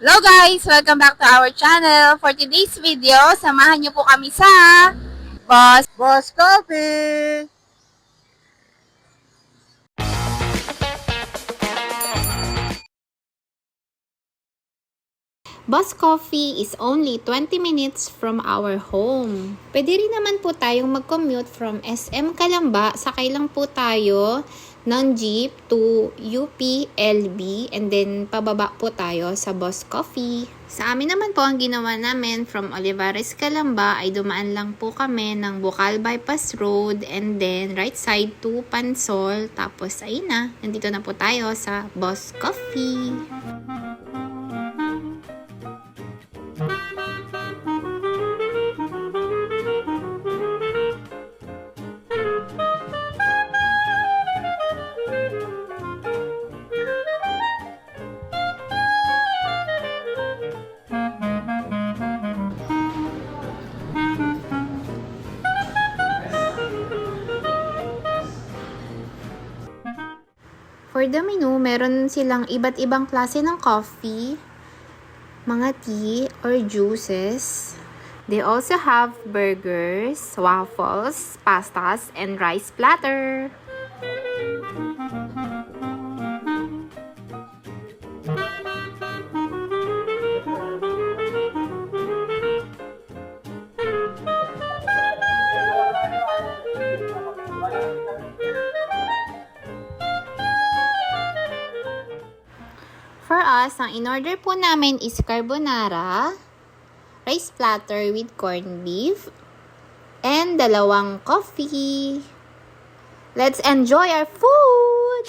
Hello guys! Welcome back to our channel. For today's video, samahan niyo po kami sa Boss Coffee! Boss Coffee is only 20 minutes from our home. Pwede rin naman po tayong mag-commute from SM Calamba. Sakay lang po tayo ng jeep to UP-LB and then pababa po tayo sa Boss Coffee. Sa amin naman po ang ginawa namin from Olivares Calamba ay dumaan lang po kami ng Bocal Bypass Road and then right side to Pansol. Tapos ayun na, nandito na po tayo sa Boss Coffee. For the menu, meron silang iba't ibang klase ng coffee, mga tea or juices. They also have burgers, waffles, pastas, and rice platter. For us, ang in-order po namin is carbonara, rice platter with corned beef, and dalawang coffee. Let's enjoy our food!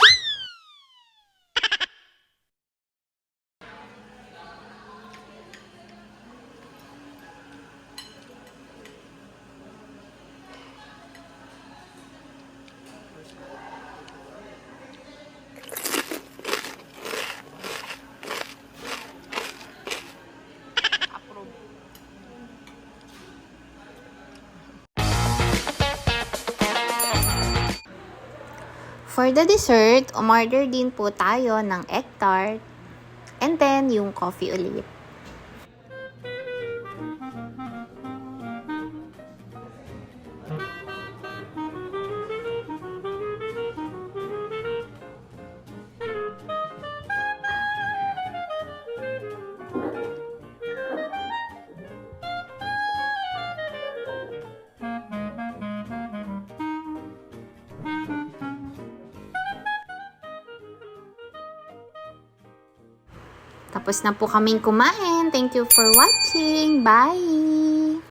For the dessert, umorder din po tayo ng egg tart and then yung coffee ulit. Tapos na po kaming kumain. Thank you for watching. Bye!